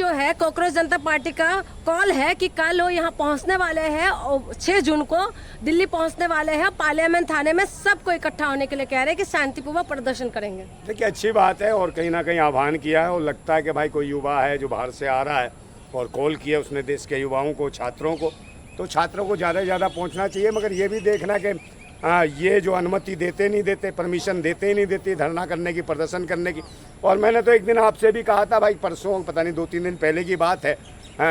जो है कॉकरोच जनता पार्टी का कॉल है कि कल वो यहाँ पहुँचने वाले हैं और 6 जून को दिल्ली पहुँचने वाले हैं। पार्लियामेंट थाने में सबको इकट्ठा होने के लिए कह रहे हैं कि शांतिपूर्वक प्रदर्शन करेंगे। देखिए अच्छी बात है और कहीं ना कहीं आह्वान किया है और लगता है कि भाई कोई युवा है जो बाहर से आ रहा है और कॉल किया उसने देश के युवाओं को, छात्रों को, तो छात्रों को ज़्यादा से ज़्यादा पहुँचना चाहिए। मगर ये भी देखना कि ये जो अनुमति देते नहीं देते, परमिशन देते ही नहीं देती धरना करने की, प्रदर्शन करने की। और मैंने तो एक दिन आपसे भी कहा था भाई, परसों पता नहीं 2-3 दिन पहले की बात है,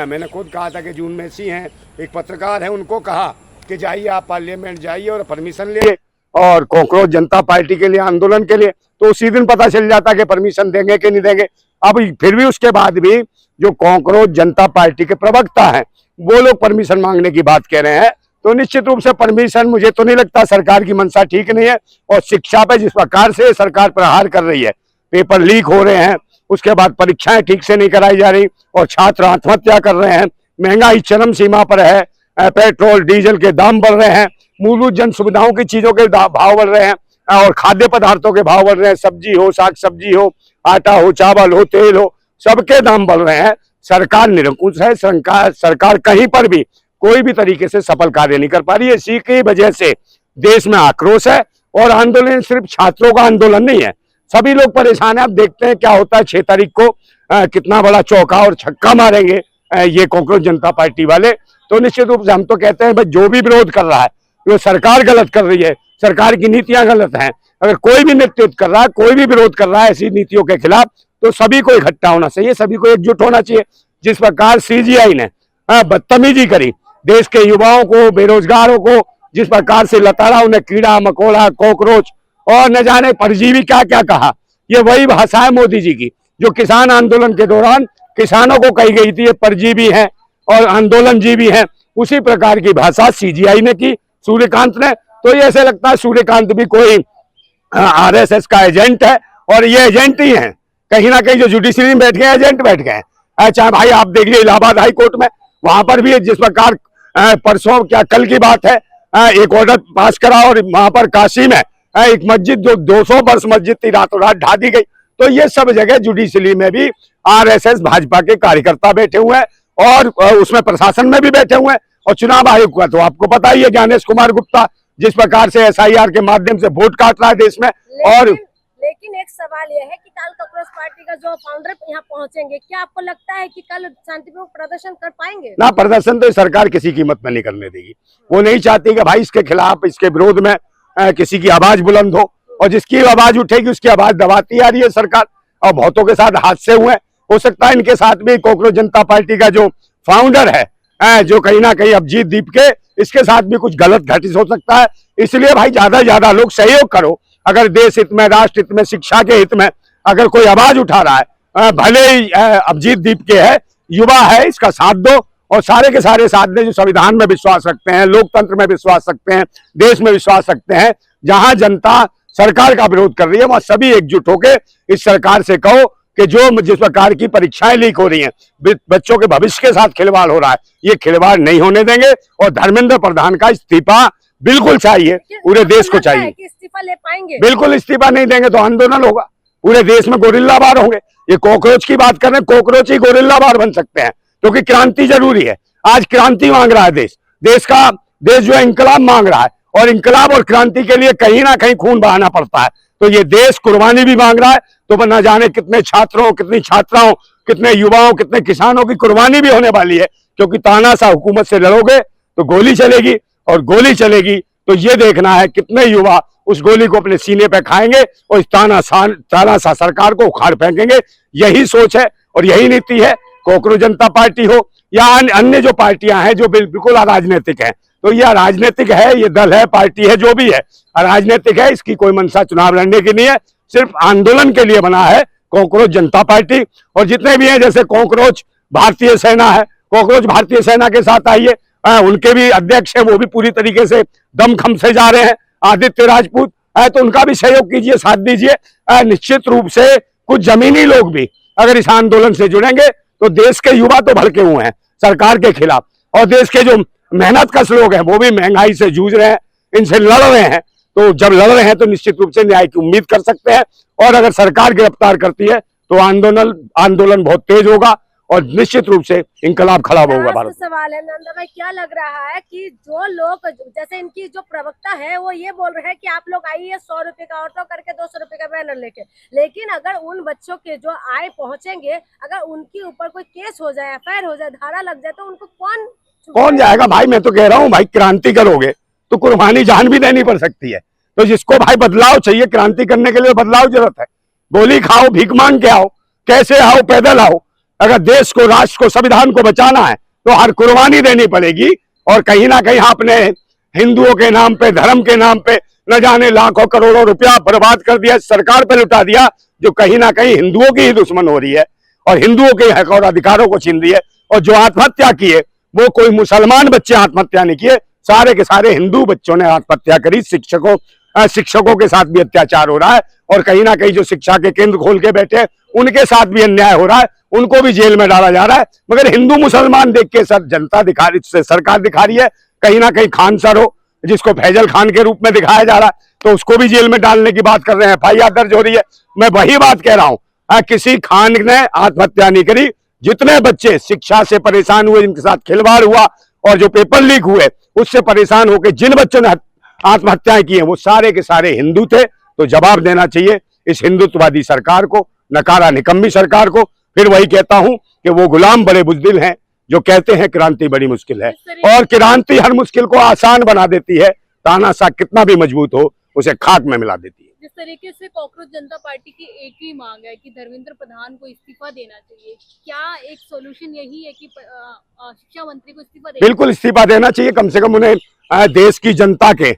मैंने खुद कहा था कि जून मेसी हैं, एक पत्रकार है, उनको कहा कि जाइए आप पार्लियामेंट जाइए और परमिशन ले और कॉकरोच जनता पार्टी के लिए, आंदोलन के लिए, तो उसी दिन पता चल जाता कि परमिशन देंगे कि नहीं देंगे। अब फिर भी उसके बाद भी जो कॉकरोच जनता पार्टी के प्रवक्ता हैं वो लोग परमिशन मांगने की बात कह रहे हैं, तो निश्चित रूप से परमिशन, मुझे तो नहीं लगता, सरकार की मंशा ठीक नहीं है। और शिक्षा पे जिस प्रकार से सरकार प्रहार कर रही है, पेपर लीक हो रहे हैं, उसके बाद परीक्षाएं ठीक से नहीं कराई जा रही और छात्र आत्महत्या कर रहे हैं, महंगाई चरम सीमा पर है, पेट्रोल डीजल के दाम बढ़ रहे हैं, मूलभूत जन सुविधाओं की चीजों के भाव बढ़ रहे हैं और खाद्य पदार्थों के भाव बढ़ रहे हैं, सब्जी हो, साग सब्जी हो, आटा हो, चावल हो, तेल हो, सबके दाम बढ़ रहे हैं। सरकार निरंकुश है, सरकार कहीं पर भी कोई भी तरीके से सफल कार्य नहीं कर पा रही है। इसी की वजह से देश में आक्रोश है और आंदोलन सिर्फ छात्रों का आंदोलन नहीं है, सभी लोग परेशान है। आप देखते हैं क्या होता है 6 तारीख को, कितना बड़ा चौका और छक्का मारेंगे ये कॉकरोच जनता पार्टी वाले। तो निश्चित रूप से हम तो कहते हैं भाई, जो भी विरोध कर रहा है वो सरकार गलत कर रही है, सरकार की नीतियां गलत हैं। अगर कोई भी नेतृत्व कर रहा है, कोई भी विरोध कर रहा है ऐसी नीतियों के खिलाफ, तो सभी को इकट्ठा होना चाहिए, सभी को एकजुट होना चाहिए। जिस प्रकार सीजीआई ने बदतमीजी करी, देश के युवाओं को, बेरोजगारों को जिस प्रकार से लताड़ा, उन्हें कीड़ा मकोड़ा, कॉकरोच और न जाने परजीवी क्या क्या कहा, ये वही भाषा है मोदी जी की जो किसान आंदोलन के दौरान किसानों को कही गई थी, ये परजीवी हैं और आंदोलन जीवी हैं। उसी प्रकार की भाषा सीजीआई ने की, सूर्यकांत ने। तो ये ऐसे लगता है सूर्यकांत भी कोई आरएसएस का एजेंट है और ये एजेंट ही है, कहीं ना कहीं जो जुडिशरी में बैठ गए एजेंट बैठ गए। अच्छा भाई, आप देख लीजिए इलाहाबाद हाई कोर्ट में, वहां पर भी जिस प्रकार परसों क्या कल की बात है, एक ऑर्डर पास करा और वहां पर काशी में एक मस्जिद जो 200 वर्ष मस्जिद थी रातों रात ढा दी गई। तो ये सब जगह जुडिशरी में भी आरएसएस भाजपा के कार्यकर्ता बैठे हुए हैं और उसमें प्रशासन में भी बैठे हुए हैं। और चुनाव आयोग का तो आपको पता ही है, ज्ञानेश कुमार गुप्ता जिस प्रकार से एसआईआर के माध्यम से वोट काट रहा है देश में। और लेकिन एक सवाल यह है कि कल कॉकरोच पार्टी का जो फाउंडर यहाँ पहुंचेंगे, क्या आपको लगता है कि कल शांतिपूर्वक प्रदर्शन कर पाएंगे? ना, प्रदर्शन तो सरकार किसी कीमत में नहीं करने देगी। वो नहीं चाहती कि भाई इसके खिलाफ, इसके विरोध में किसी की आवाज बुलंद हो, और जिसकी आवाज उठेगी उसकी आवाज दबाती आ रही है सरकार। और बहुतों के साथ हादसे हुए, हो सकता है इनके साथ भी कॉकरोच जनता पार्टी का जो फाउंडर है, जो कहीं ना कहीं अभिजीत दीप के, इसके साथ भी कुछ गलत घटित हो सकता है। इसलिए भाई ज्यादा से ज्यादा लोग सहयोग करो। अगर देश हित में, राष्ट्र हित में, शिक्षा के हित में अगर कोई आवाज उठा रहा है, भले ही अभिजीत दीप के है, युवा है, इसका साथ दो। और सारे के सारे साथ दें जो संविधान में विश्वास रखते हैं, लोकतंत्र में विश्वास रखते हैं, देश में विश्वास रखते हैं। जहां जनता सरकार का विरोध कर रही है वहां सभी एकजुट होकर इस सरकार से कहो कि जो जिस प्रकार की परीक्षाएं लीक हो रही हैं, बच्चों के भविष्य के साथ खिलवाड़ हो रहा है, ये खिलवाड़ नहीं होने देंगे। और धर्मेंद्र प्रधान का इस्तीफा बिल्कुल चाहिए, पूरे देश को चाहिए। इस्तीफा ले पाएंगे? बिल्कुल इस्तीफा नहीं देंगे तो आंदोलन होगा, पूरे देश में गोरिल्ला वार होंगे। ये कॉकरोच की बात कर रहे हैं, कॉकरोच ही गोरिल्ला वार बन सकते हैं, क्योंकि क्रांति जरूरी है। आज क्रांति मांग रहा है देश जो है इंकलाब मांग रहा है, और इंकलाब और क्रांति के लिए कहीं ना कहीं खून बहाना पड़ता है। तो ये देश कुर्बानी भी मांग रहा है, तो न जाने कितने छात्रों, कितनी छात्राओं, कितने युवाओं, कितने किसानों की कुर्बानी भी होने वाली है। क्योंकि तानाशाह हुकूमत से लड़ोगे तो गोली चलेगी, और गोली चलेगी तो ये देखना है कितने युवा उस गोली को अपने सीने पे खाएंगे और इस तानाशाह सरकार को उखाड़ फेंकेंगे। यही सोच है और यही नीति है। कॉकरोच जनता पार्टी हो या अन्य जो पार्टियां हैं जो बिल्कुल अराजनीतिक हैं, तो यह राजनीतिक है, ये दल है, पार्टी है, जो भी है राजनीतिक है। इसकी कोई मंशा चुनाव लड़ने की नहीं है, सिर्फ आंदोलन के लिए बना है कॉकरोच जनता पार्टी। और जितने भी हैं, जैसे कॉकरोच भारतीय सेना है, कॉकरोच भारतीय सेना के साथ आइए, उनके भी अध्यक्ष है, वो भी पूरी तरीके से दमखम से जा रहे हैं, आदित्य राजपूत, तो उनका भी सहयोग कीजिए, साथ दीजिए। निश्चित रूप से कुछ जमीनी लोग भी अगर इस आंदोलन से जुड़ेंगे तो देश के युवा तो भड़के हुए हैं सरकार के खिलाफ, और देश के जो मेहनत कश लोग हैं वो भी महंगाई से जूझ रहे हैं, इनसे लड़ रहे हैं। तो जब लड़ रहे हैं तो निश्चित रूप से न्याय की उम्मीद कर सकते हैं। और अगर सरकार गिरफ्तार करती है तो आंदोलन बहुत तेज होगा और निश्चित रूप से इंकलाब खड़ा होगा भारत। सवाल है नंदा भाई, क्या लग रहा है कि जो लोग, जैसे इनकी जो प्रवक्ता है वो ये बोल रहे हैं कि आप लोग आइए 100 रुपए का ऑटो करके 200 रुपए का बैनर लेके, लेकिन अगर उन बच्चों के जो आए पहुंचेंगे, अगर उनके ऊपर कोई केस हो जाए, एफआईआर हो जाए, धारा लग जाए, तो उनको कौन जाएगा भाई? मैं तो कह रहा हूँ भाई, क्रांति करोगे तो कुर्बानी जान भी देनी पड़ सकती है। तो जिसको भाई बदलाव चाहिए, क्रांति करने के लिए बदलाव जरूरत है। गोली खाओ, भीख मांग के आओ, कैसे आओ, पैदल आओ। अगर देश को, राष्ट्र को, संविधान को बचाना है तो हर कुर्बानी देनी पड़ेगी। और कहीं ना कहीं आपने हिंदुओं के नाम पे, धर्म के नाम पे न जाने लाखों करोड़ों रुपया बर्बाद कर दिया, सरकार पे लुटा दिया, जो कहीं ना कहीं हिंदुओं की ही दुश्मन हो रही है और हिंदुओं के हक और अधिकारों को छीन रही है। और जो आत्महत्या की है वो कोई मुसलमान बच्चे आत्महत्या नहीं किए, सारे के सारे हिंदू बच्चों ने आत्महत्या करी। शिक्षकों के साथ भी अत्याचार हो रहा है और कहीं ना कहीं जो शिक्षा के केंद्र खोल के बैठे उनके साथ भी अन्याय हो रहा है, उनको भी जेल में डाला जा रहा है। मगर हिंदू मुसलमान देख के सर जनता दिखा रही, सरकार दिखा रही है। कहीं ना कहीं खान सर हो, जिसको फैजल खान के रूप में दिखाया जा रहा है, तो उसको भी जेल में डालने की बात कर रहे हैं, एफआईआर दर्ज हो रही है। मैं वही बात कह रहा हूं, किसी खान ने आत्महत्या नहीं करी। जितने बच्चे शिक्षा से परेशान हुए, जिनके साथ खिलवाड़ हुआ और जो पेपर लीक हुए उससे परेशान होकर जिन बच्चों ने आत्महत्याएं की हैं, वो सारे के सारे हिंदू थे। तो जवाब देना चाहिए इस हिंदुत्ववादी सरकार को, नकारा निकम्मी सरकार को। फिर वही कहता हूं कि वो गुलाम बड़े बुज़दिल हैं जो कहते हैं क्रांति बड़ी मुश्किल है, और क्रांति हर मुश्किल को आसान बना देती है। तानाशाह कितना भी मजबूत हो, उसे खाक में मिला देती है। जिस तरीके से कॉकरोच जनता पार्टी की एक ही मांग है कि धर्मेंद्र प्रधान को इस्तीफा देना चाहिए, क्या एक सोल्यूशन यही है कि शिक्षा मंत्री को इस्तीफा देना? बिल्कुल इस्तीफा देना चाहिए। कम से कम उन्हें देश की जनता के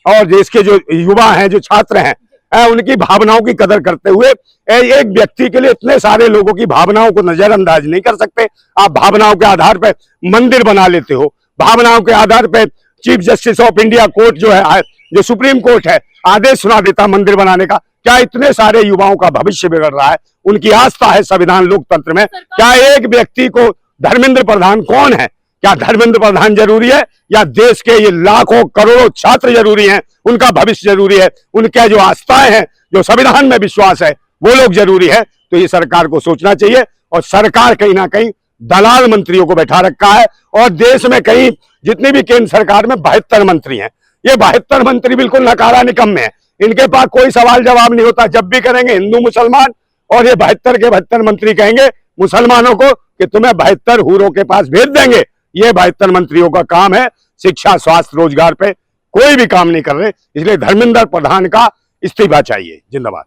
और देश के जो युवा हैं, जो छात्र हैं, उनकी भावनाओं की कदर करते हुए, एक व्यक्ति के लिए इतने सारे लोगों की भावनाओं को नजरअंदाज नहीं कर सकते। आप भावनाओं के आधार पर मंदिर बना लेते हो, भावनाओं के आधार पर chief justice of India court जो है, जो सुप्रीम कोर्ट है, आदेश सुना देता मंदिर बनाने का। क्या इतने सारे युवाओं का भविष्य बिगड़ रहा है? उनकी आस्था है संविधान लोकतंत्र में। क्या एक व्यक्ति को, धर्मेंद्र प्रधान कौन है? क्या धर्मेंद्र प्रधान जरूरी है या देश के ये लाखों करोड़ों छात्र जरूरी हैं, उनका भविष्य जरूरी है, उनके जो आस्थाएं हैं, जो संविधान में विश्वास है, वो लोग जरूरी है? तो ये सरकार को सोचना चाहिए। और सरकार कहीं ना कहीं दलाल मंत्रियों को बैठा रखा है। और देश में कहीं जितनी भी केंद्र सरकार में 72 मंत्री हैं, ये 72 मंत्री बिल्कुल नकारा निकम्मे हैं। इनके पास कोई सवाल जवाब नहीं होता। जब भी करेंगे हिंदू मुसलमान, और ये 72 के 72 मंत्री कहेंगे मुसलमानों को कि तुम्हें 72 हूरों के पास भेज देंगे। ये 72 मंत्रियों का काम है। शिक्षा, स्वास्थ्य, रोजगार पे कोई भी काम नहीं कर रहे। इसलिए धर्मेंद्र प्रधान का इस्तीफा चाहिए। जिंदाबाद।